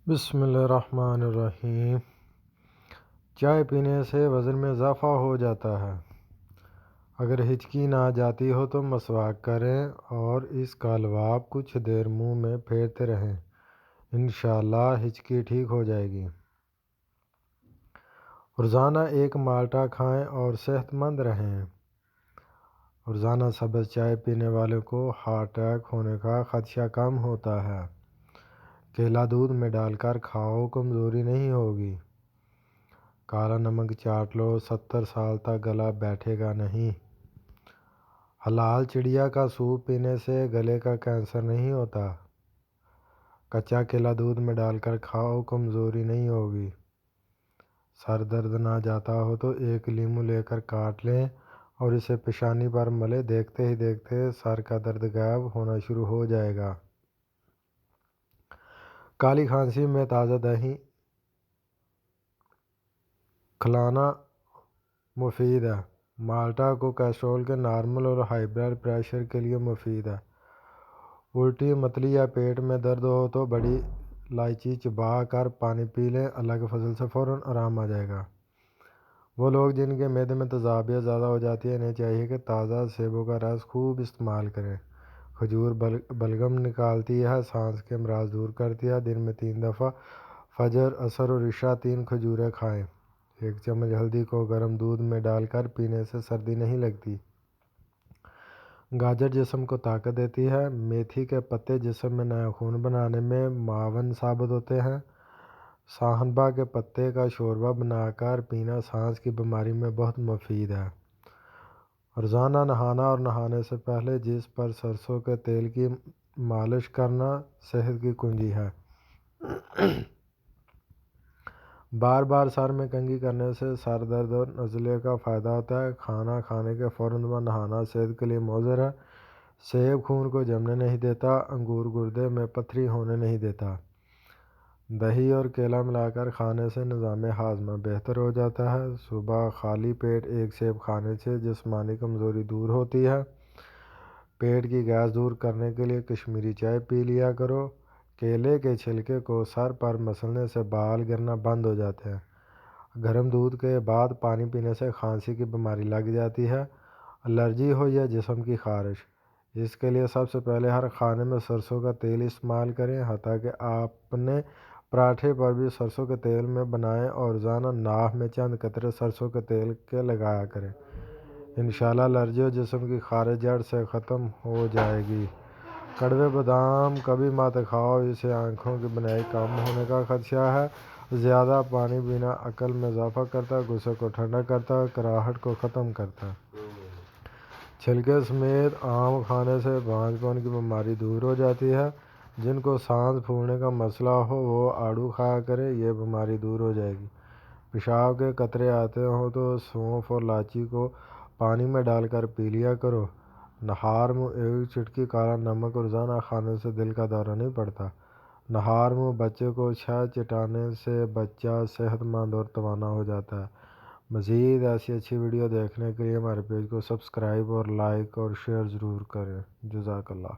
بسم اللہ الرحمن الرحیم۔ چائے پینے سے وزن میں اضافہ ہو جاتا ہے۔ اگر ہچکی نہ جاتی ہو تو مسواک کریں اور اس کا لعاب کچھ دیر منہ میں پھیرتے رہیں، انشاءاللہ ہچکی ٹھیک ہو جائے گی۔ روزانہ ایک مالٹا کھائیں اور صحت مند رہیں۔ روزانہ سبز چائے پینے والوں کو ہارٹ اٹیک ہونے کا خدشہ کم ہوتا ہے۔ کیلا دودھ میں ڈال کر کھاؤ، کمزوری نہیں ہوگی۔ کالا نمک چاٹ لو، 70 سال تک گلا بیٹھے گا نہیں۔ حلال چڑیا کا سوپ پینے سے گلے کا کینسر نہیں ہوتا۔ کچا کیلا دودھ میں ڈال کر کھاؤ، کمزوری نہیں ہوگی۔ سر درد نہ جاتا ہو تو ایک لیموں لے کر کاٹ لیں اور اسے پیشانی پر ملیں، دیکھتے ہی دیکھتے سر کا درد غائب ہونا شروع ہو جائے گا۔ کالی کھانسی میں تازہ دہی کھلانا مفید ہے۔ مالٹا کو کولیسٹرول کے نارمل اور ہائی بلڈ پریشر کے لیے مفید ہے۔ الٹی، متلی یا پیٹ میں درد ہو تو بڑی الائچی چبا کر پانی پی لیں، اللہ کے فضل سے فوراً آرام آ جائے گا۔ وہ لوگ جن کے معدے میں تیزابیت زیادہ ہو جاتی ہے، انہیں چاہیے کہ تازہ سیبوں کا رس خوب استعمال کریں۔ کھجور بلغم نکالتی ہے، سانس کے امراض دور کرتی ہے۔ دن میں 3 دفعہ فجر، عصر اور عشاء 3 کھجوریں کھائیں۔ 1 چمچ ہلدی کو گرم دودھ میں ڈال کر پینے سے سردی نہیں لگتی۔ گاجر جسم کو طاقت دیتی ہے۔ میتھی کے پتے جسم میں نیا خون بنانے میں معاون ثابت ہوتے ہیں۔ سانبا کے پتے کا شوربہ بنا کر پینا سانس کی بیماری میں بہت مفید ہے۔ روزانہ نہانا اور نہانے سے پہلے جسم پر سرسوں کے تیل کی مالش کرنا صحت کی کنجی ہے۔ بار بار سر میں کنگھی کرنے سے سر درد اور نزلے کا فائدہ ہوتا ہے۔ کھانا کھانے کے فوراً بعد نہانا صحت کے لیے مضر ہے۔ سیب خون کو جمنے نہیں دیتا، انگور گردے میں پتھری ہونے نہیں دیتا۔ دہی اور کیلا ملا کر کھانے سے نظام ہاضمہ بہتر ہو جاتا ہے۔ صبح خالی پیٹ 1 سیب کھانے سے جسمانی کمزوری دور ہوتی ہے۔ پیٹ کی گیس دور کرنے کے لیے کشمیری چائے پی لیا کرو۔ کیلے کے چھلکے کو سر پر مسلنے سے بال گرنا بند ہو جاتے ہیں۔ گرم دودھ کے بعد پانی پینے سے کھانسی کی بیماری لگ جاتی ہے۔ الرجی ہو یا جسم کی خارش، اس کے لیے سب سے پہلے ہر کھانے میں سرسوں کا تیل استعمال کریں، حتیٰ کہ اپنے پراٹھے پر بھی سرسوں کے تیل میں بنائیں اور روزانہ ناک میں چند قطرے سرسوں کے تیل کے لگایا کریں۔ انشاءاللہ الرجی اور جسم کی خارش جڑ سے ختم ہو جائے گی۔ کڑوے بادام کبھی مت کھاؤ، اس سے آنکھوں کی بینائی کم ہونے کا خدشہ ہے۔ زیادہ پانی پینا عقل میں اضافہ کرتا ہے، غصے کو ٹھنڈا کرتا ہے، کراہٹ کو ختم کرتا ہے۔ چھلکے سمیت آم کھانے سے بانجھ پن کی بیماری دور ہو جاتی ہے۔ جن کو سانس پھولنے کا مسئلہ ہو وہ آڑو کھایا کریں، یہ بیماری دور ہو جائے گی۔ پیشاب کے قطرے آتے ہوں تو سونف اور الائچی کو پانی میں ڈال کر پی لیا کرو۔ نہار منہ 1 چٹکی کالا نمک روزانہ کھانے سے دل کا دورہ نہیں پڑتا۔ نہار منہ بچے کو شہد چٹانے سے بچہ صحت مند اور توانا ہو جاتا ہے۔ مزید ایسی اچھی ویڈیو دیکھنے کے لیے ہمارے پیج کو سبسکرائب اور لائک اور شیئر ضرور کریں۔ جزاک اللہ۔